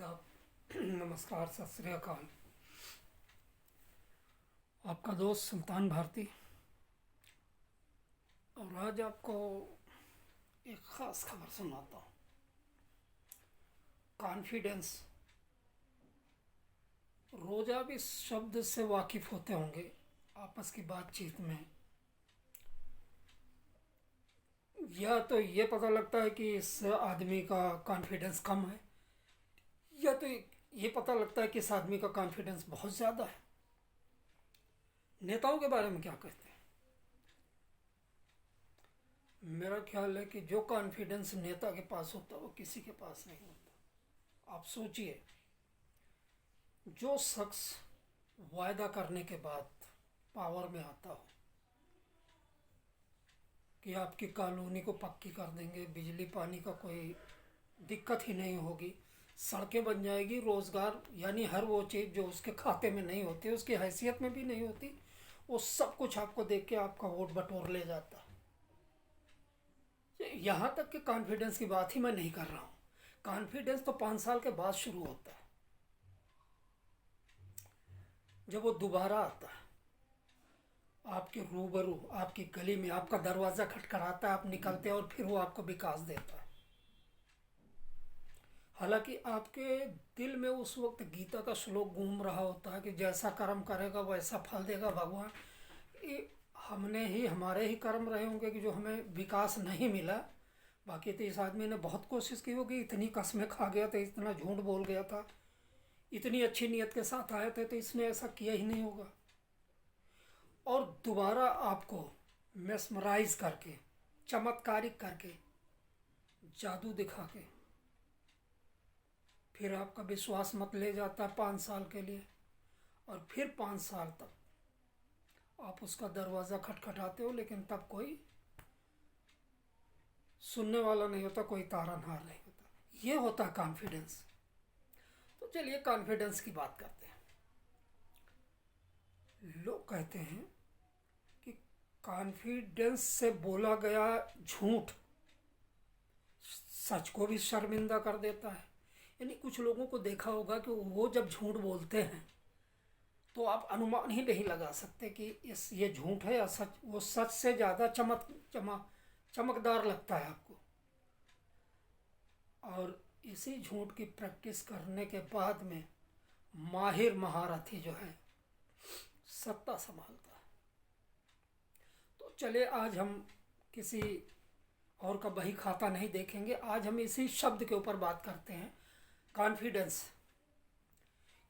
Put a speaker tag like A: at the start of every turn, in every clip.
A: आदाब। नमस्कार, सत श्री अकाल। आपका दोस्त सुल्तान भारती। और आज आपको एक ख़ास खबर सुनाता हूँ। कॉन्फिडेंस। रोज़ आप इस शब्द से वाकिफ़ होते होंगे आपस की बातचीत में। या तो ये पता लगता है कि इस आदमी का कॉन्फिडेंस कम है, या तो ये पता लगता है कि इस आदमी का कॉन्फिडेंस बहुत ज़्यादा है। नेताओं के बारे में क्या कहते हैं? मेरा ख्याल है कि जो कॉन्फिडेंस नेता के पास होता है वो किसी के पास नहीं होता। आप सोचिए, जो शख्स वायदा करने के बाद पावर में आता हो कि आपकी कॉलोनी को पक्की कर देंगे, बिजली पानी का कोई दिक्कत ही नहीं होगी, सड़कें बन जाएगी, रोज़गार, यानी हर वो चीज़ जो उसके खाते में नहीं होती, उसकी हैसियत में भी नहीं होती, वो सब कुछ आपको देख के आपका वोट बटोर ले जाता है। यहाँ तक कि कॉन्फिडेंस की बात ही मैं नहीं कर रहा हूँ। कॉन्फिडेंस तो 5 साल के बाद शुरू होता है, जब वो दोबारा आता है आपके रूबरू, आपकी गली में, आपका दरवाज़ा खटखटाता है, आप निकलते हैं और फिर वो आपको विकास देता है। हालांकि आपके दिल में उस वक्त गीता का श्लोक घूम रहा होता है कि जैसा कर्म करेगा वैसा फल देगा भगवान। ये हमने ही, हमारे ही कर्म रहे होंगे कि जो हमें विकास नहीं मिला। बाकी तो इस आदमी ने बहुत कोशिश की होगी, इतनी कस्में खा गया था, इतना झूठ बोल गया था, इतनी अच्छी नीयत के साथ आए थे, तो इसने ऐसा किया ही नहीं होगा। और दोबारा आपको मेस्मराइज करके, चमत्कारिक करके, जादू दिखा के फिर आपका विश्वास मत ले जाता है 5 साल के लिए, और फिर 5 साल तक आप उसका दरवाज़ा खटखटाते हो, लेकिन तब कोई सुनने वाला नहीं होता, कोई तारनहार नहीं होता। ये होता है कॉन्फिडेंस। तो चलिए कॉन्फिडेंस की बात करते हैं। लोग कहते हैं कि कॉन्फिडेंस से बोला गया झूठ सच को भी शर्मिंदा कर देता है। यानी कुछ लोगों को देखा होगा कि वो जब झूठ बोलते हैं तो आप अनुमान ही नहीं लगा सकते कि ये झूठ है या सच। वो सच से ज़्यादा चमकदार लगता है आपको। और इसी झूठ की प्रैक्टिस करने के बाद में माहिर महारथी जो है सत्ता संभालता है। तो चले आज हम किसी और का बही खाता नहीं देखेंगे, आज हम इसी शब्द के ऊपर बात करते हैं, कॉन्फिडेंस।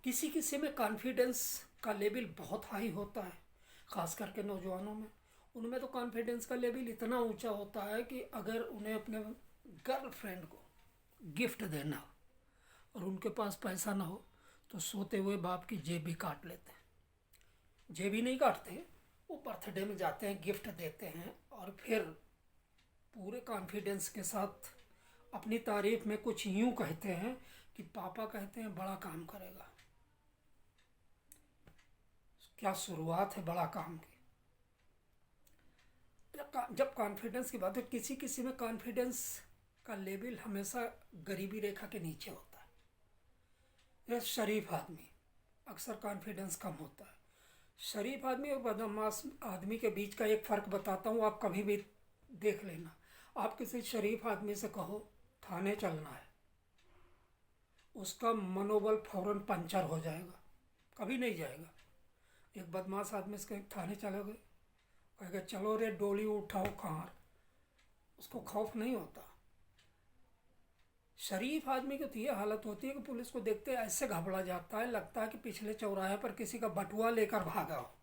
A: किसी किसी में कॉन्फिडेंस का लेवल बहुत हाई होता है, ख़ास करके नौजवानों में। उनमें तो कॉन्फिडेंस का लेवल इतना ऊंचा होता है कि अगर उन्हें अपने गर्लफ्रेंड को गिफ्ट देना हो और उनके पास पैसा ना हो तो सोते हुए बाप की जेब भी काट लेते हैं। जेब ही नहीं काटते, वो बर्थडे में जाते हैं, गिफ्ट देते हैं, और फिर पूरे कॉन्फिडेंस के साथ अपनी तारीफ में कुछ यूं कहते हैं कि पापा कहते हैं बड़ा काम करेगा। क्या शुरुआत है बड़ा काम की। जब कॉन्फिडेंस की बात है, किसी किसी में कॉन्फिडेंस का लेवल हमेशा गरीबी रेखा के नीचे होता है। यह शरीफ आदमी अक्सर कॉन्फिडेंस कम होता है। शरीफ आदमी और बदमाश आदमी के बीच का एक फ़र्क बताता हूँ, आप कभी भी देख लेना। आप किसी शरीफ आदमी से कहो थाने चलना है, उसका मनोबल फौरन पंचर हो जाएगा, कभी नहीं जाएगा। एक बदमाश आदमी से थाने चलोगे, कहेगा चलो रे डोली उठाओ खार, उसको खौफ नहीं होता। शरीफ आदमी की तो ये हालत होती है कि पुलिस को देखते ऐसे घबरा जाता है, लगता है कि पिछले चौराहे पर किसी का बटुआ लेकर भागा हो।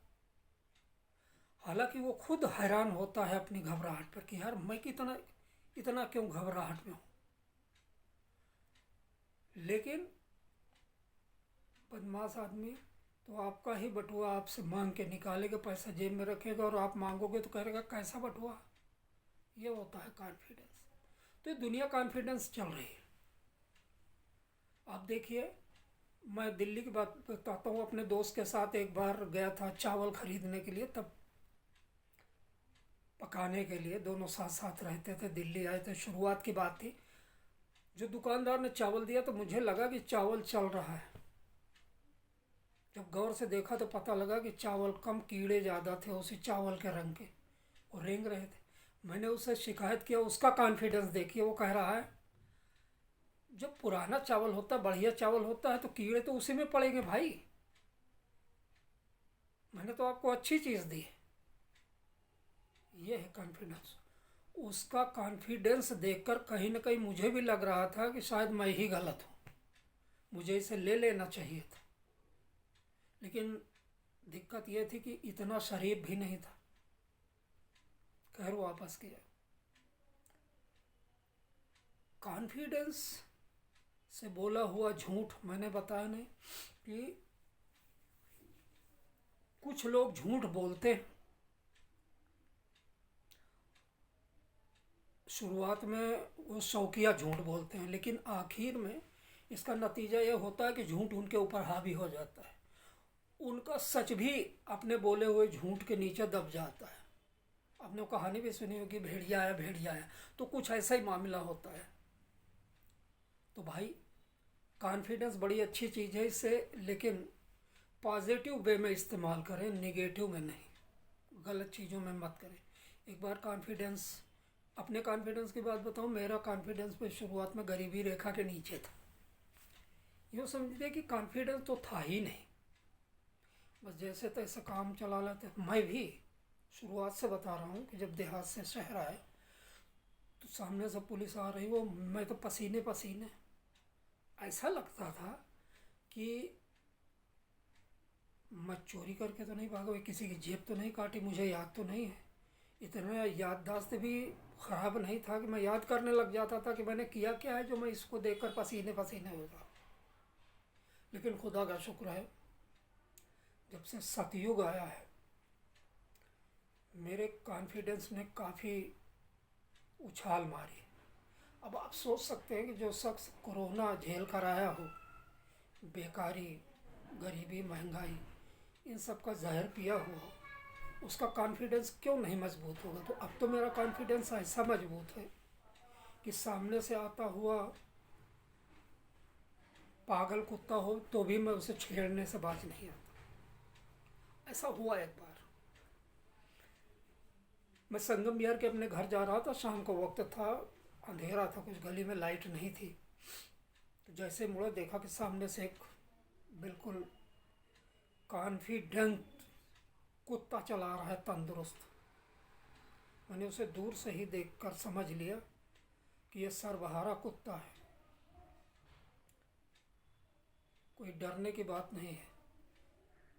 A: हालांकि वो खुद हैरान होता है अपनी घबराहट पर कि यार मैं कितना इतना क्यों घबराहट में हूँ। लेकिन बदमाश आदमी तो आपका ही बटुआ आपसे मांग के निकालेगा, पैसा जेब में रखेगा, और आप मांगोगे तो कहेगा कैसा बटुआ। ये होता है कॉन्फिडेंस। तो ये दुनिया कॉन्फिडेंस चल रही है। आप देखिए, मैं दिल्ली की बात बताता हूँ। अपने दोस्त के साथ एक बार गया था चावल खरीदने के लिए, तब पकाने के लिए दोनों साथ साथ रहते थे। दिल्ली आए थे, शुरुआत की बात थी जो दुकानदार ने चावल दिया तो मुझे लगा कि चावल चल रहा है। जब गौर से देखा तो पता लगा कि चावल कम, कीड़े ज़्यादा थे उसी चावल के रंग के, वो रेंग रहे थे। मैंने उससे शिकायत किया, उसका कॉन्फिडेंस देखिए, वो कह रहा है जब पुराना चावल होता है, बढ़िया चावल होता है तो कीड़े तो उसी में पड़ेंगे भाई, मैंने तो आपको अच्छी चीज़ दी। ये है कॉन्फिडेंस। उसका कॉन्फिडेंस देखकर कहीं ना कहीं मुझे भी लग रहा था कि शायद मैं ही गलत हूँ, मुझे इसे ले लेना चाहिए था। लेकिन दिक्कत यह थी कि इतना शरीफ भी नहीं था। खैर वापस किया। कॉन्फिडेंस से बोला हुआ झूठ, मैंने बताया नहीं कि कुछ लोग झूठ बोलते हैं। शुरुआत में वो शौकिया झूठ बोलते हैं, लेकिन आखिर में इसका नतीजा ये होता है कि झूठ उनके ऊपर हावी हो जाता है। उनका सच भी अपने बोले हुए झूठ के नीचे दब जाता है। आपने वो कहानी भी सुनी होगी, भेड़िया आया भेड़िया आया, तो कुछ ऐसा ही मामला होता है। तो भाई कॉन्फिडेंस बड़ी अच्छी चीज़ है इससे, लेकिन पॉजिटिव वे में इस्तेमाल करें, नेगेटिव में नहीं, गलत चीज़ों में मत करें। एक बार कॉन्फिडेंस, अपने कॉन्फिडेंस की बात बताऊं, मेरा कॉन्फिडेंस पे शुरुआत में गरीबी रेखा के नीचे था। यूँ समझिए कि कॉन्फिडेंस तो था ही नहीं, बस जैसे तैसे काम चला लेते। मैं भी शुरुआत से बता रहा हूँ कि जब देहात से शहर आए तो सामने से पुलिस आ रही, वो मैं तो पसीने पसीने, ऐसा लगता था कि मैं चोरी करके तो नहीं भागा, किसी की जेब तो नहीं काटी, मुझे याद तो नहीं है। इतना याददाश्त भी ख़राब नहीं था कि मैं याद करने लग जाता था कि मैंने किया क्या है जो मैं इसको देखकर पसीने पसीने हो रहा। लेकिन खुदा का शुक्र है, जब से सतयुग आया है मेरे कॉन्फिडेंस ने काफ़ी उछाल मारी। अब आप सोच सकते हैं कि जो शख्स कोरोना झेल कर आया हो, बेकारी, गरीबी, महंगाई, इन सब का जहर पिया हुआ, उसका कॉन्फिडेंस क्यों नहीं मजबूत होगा। तो अब तो मेरा कॉन्फिडेंस ऐसा मजबूत है कि सामने से आता हुआ पागल कुत्ता हो तो भी मैं उसे छेड़ने से बाज नहीं आता। ऐसा हुआ एक बार, मैं संगम बिहार के अपने घर जा रहा था, शाम को वक्त था, अंधेरा था, कुछ गली में लाइट नहीं थी। तो जैसे मुड़ा देखा कि सामने से एक बिल्कुल कॉन्फिडेंट कुत्ता चला रहा है, तंदुरुस्त। मैंने उसे दूर से ही देखकर समझ लिया कि यह सर्वहारा कुत्ता है, कोई डरने की बात नहीं है।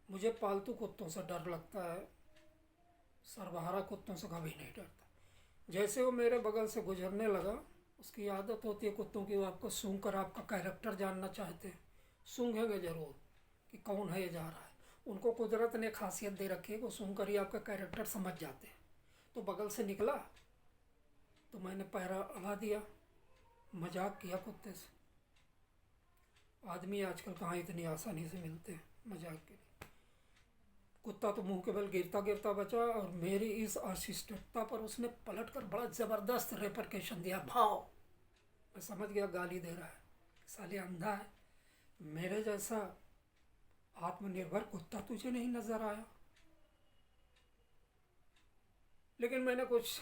A: मुझे पालतू कुत्तों से डर लगता है, सर्वहारा कुत्तों से कभी नहीं डरता। जैसे वो मेरे बगल से गुजरने लगा, उसकी आदत होती है कुत्तों की, वो आपको सूंघ कर आपका कैरेक्टर जानना चाहते हैं, सूंघेंगे ज़रूर कि कौन है ये जा रहा है। उनको कुदरत ने खासियत दे रखी है कि वो सूंघ कर ही आपका कैरेक्टर समझ जाते हैं। तो बगल से निकला तो मैंने पैरा अड़ा दिया, मजाक किया कुत्ते से। आदमी आजकल कहाँ इतनी आसानी से मिलते हैं मजाक के लिए। कुत्ता तो मुंह के बल गिरता गिरता बचा, और मेरी इस अशिष्टता पर उसने पलटकर बड़ा ज़बरदस्त रेपरकेशन दिया, भाव। मैं समझ गया गाली दे रहा है, साले अंधा है, मेरे जैसा आत्मनिर्भर कुत्ता तुझे नहीं नजर आया। लेकिन मैंने कुछ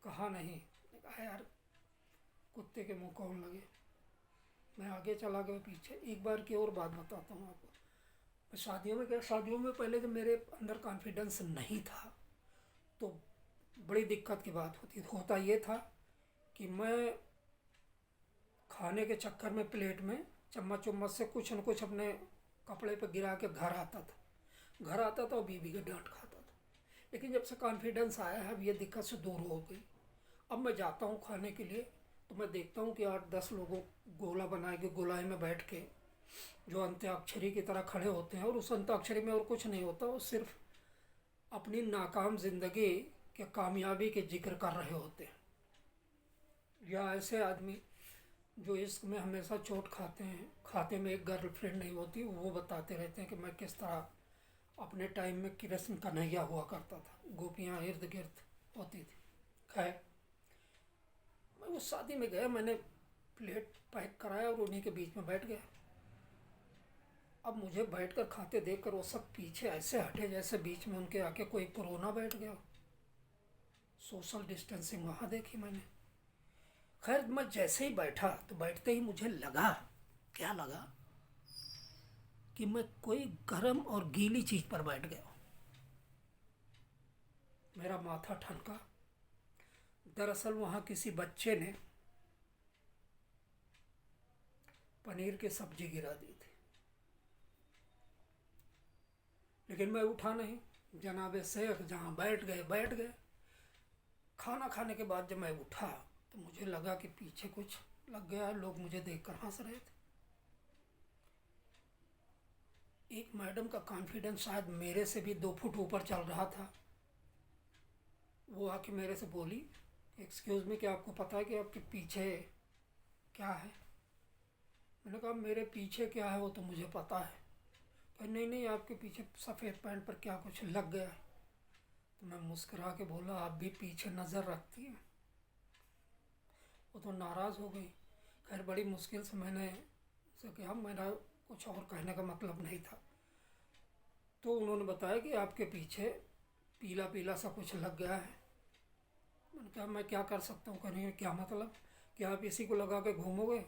A: कहा नहीं, कहा यार कुत्ते के मुंह कौन लगे। मैं आगे चला गया पीछे। एक बार की और बात बताता हूँ आपको। मैं शादियों में गया, शादियों में पहले जब मेरे अंदर कॉन्फिडेंस नहीं था तो बड़ी दिक्कत की बात होता ये था कि मैं खाने के चक्कर में प्लेट में चम्मच उम्मच से कुछ न कुछ अपने कपड़े पर गिरा के घर आता था और बीवी के डांट खाता था। लेकिन जब से कॉन्फिडेंस आया है, अब ये दिक्कत से दूर हो गई। अब मैं जाता हूँ खाने के लिए तो मैं देखता हूँ कि 8-10 लोगों गोला बनाए के गोलाई में बैठ के जो अंत्याक्षरी की तरह खड़े होते हैं, और उस अंत्याक्षरी में और कुछ नहीं होता, वो सिर्फ अपनी नाकाम जिंदगी के कामयाबी के जिक्र कर रहे होते हैं। या ऐसे आदमी जो इश्क में हमेशा चोट खाते हैं, खाते में एक गर्लफ्रेंड नहीं होती, वो बताते रहते हैं कि मैं किस तरह अपने टाइम में कृष्ण कन्हैया हुआ करता था, गोपियाँ इर्द गिर्द होती थी। खैर मैं उस शादी में गया, मैंने प्लेट पैक कराया और उन्हीं के बीच में बैठ गया। अब मुझे बैठकर खाते देखकर वो सब पीछे ऐसे हटे जैसे बीच में उनके आके कोई कोरोना बैठ गया। सोशल डिस्टेंसिंग वहाँ देखी मैंने। खैर मैं जैसे ही बैठा तो बैठते ही मुझे लगा, क्या लगा कि मैं कोई गर्म और गीली चीज पर बैठ गया। मेरा माथा ठनका। दरअसल वहाँ किसी बच्चे ने पनीर की सब्जी गिरा दी थी, लेकिन मैं उठा नहीं। जनाबे शेख जहाँ बैठ गए। खाना खाने के बाद जब मैं उठा तो मुझे लगा कि पीछे कुछ लग गया, लोग मुझे देखकर हंस रहे थे। एक मैडम का कॉन्फिडेंस शायद मेरे से भी 2 फुट ऊपर चल रहा था। वो आके मेरे से बोली, एक्सक्यूज़ मी, क्या आपको पता है कि आपके पीछे क्या है? मैंने कहा मेरे पीछे क्या है वो तो मुझे पता है। पर नहीं, आपके पीछे सफ़ेद पैंट पर क्या कुछ लग गया है। तो मैं मुस्कुरा के बोला, आप भी पीछे नज़र रखती हैं? वो तो नाराज़ हो गई। खैर बड़ी मुश्किल से मैंने उसे कहा, मेरा कुछ और कहने का मतलब नहीं था। तो उन्होंने बताया कि आपके पीछे पीला पीला सा कुछ लग गया है। मैंने कहा मैं क्या कर सकता हूँ? करेंगे क्या मतलब, क्या आप इसी को लगा के घूमोगे?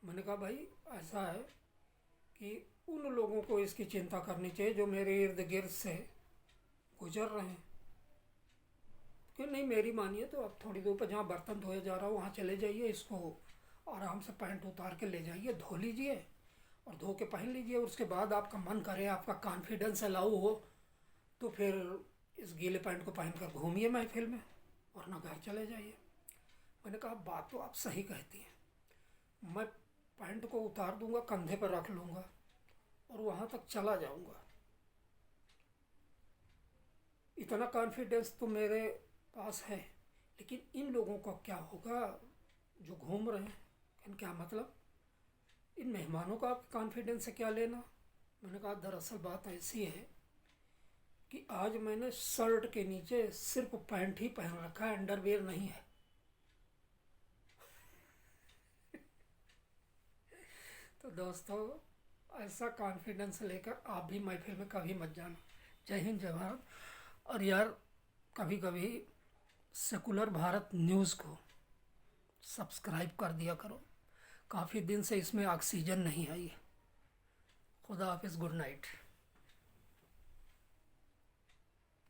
A: मैंने कहा भाई ऐसा है कि उन लोगों को इसकी चिंता करनी चाहिए जो मेरे इर्द गिर्द से गुजर रहे हैं। कि नहीं मेरी मानिए तो आप थोड़ी दूर पर जहाँ बर्तन धोए जा रहा हो वहाँ चले जाइए, इसको आराम से पैंट उतार के ले जाइए, धो लीजिए और धो के पहन लीजिए। और उसके बाद आपका मन करे, आपका कॉन्फिडेंस अलाउ हो तो फिर इस गीले पैंट को पहनकर घूमिए महफिल में, वरना घर चले जाइए। मैंने कहा बात तो आप सही कहती हैं, मैं पैंट को उतार दूंगा, कंधे पर रख लूँगा और वहाँ तक चला जाऊँगा। इतना कॉन्फिडेंस तो मेरे पास है, लेकिन इन लोगों का क्या होगा जो घूम रहे हैं? क्या मतलब, इन मेहमानों का आपके कॉन्फिडेंस से क्या लेना? मैंने कहा दरअसल बात ऐसी है कि आज मैंने शर्ट के नीचे सिर्फ पैंट ही पहन रखा है, अंडरवियर नहीं है। तो दोस्तों ऐसा कॉन्फिडेंस लेकर आप भी महफिल में कभी मत जाना। जय हिंद, जय भारत। और यार कभी कभी सेकुलर भारत न्यूज़ को सब्सक्राइब कर दिया करो, काफ़ी दिन से इसमें ऑक्सीजन नहीं आई है। खुदा हाफिज़, गुड नाइट।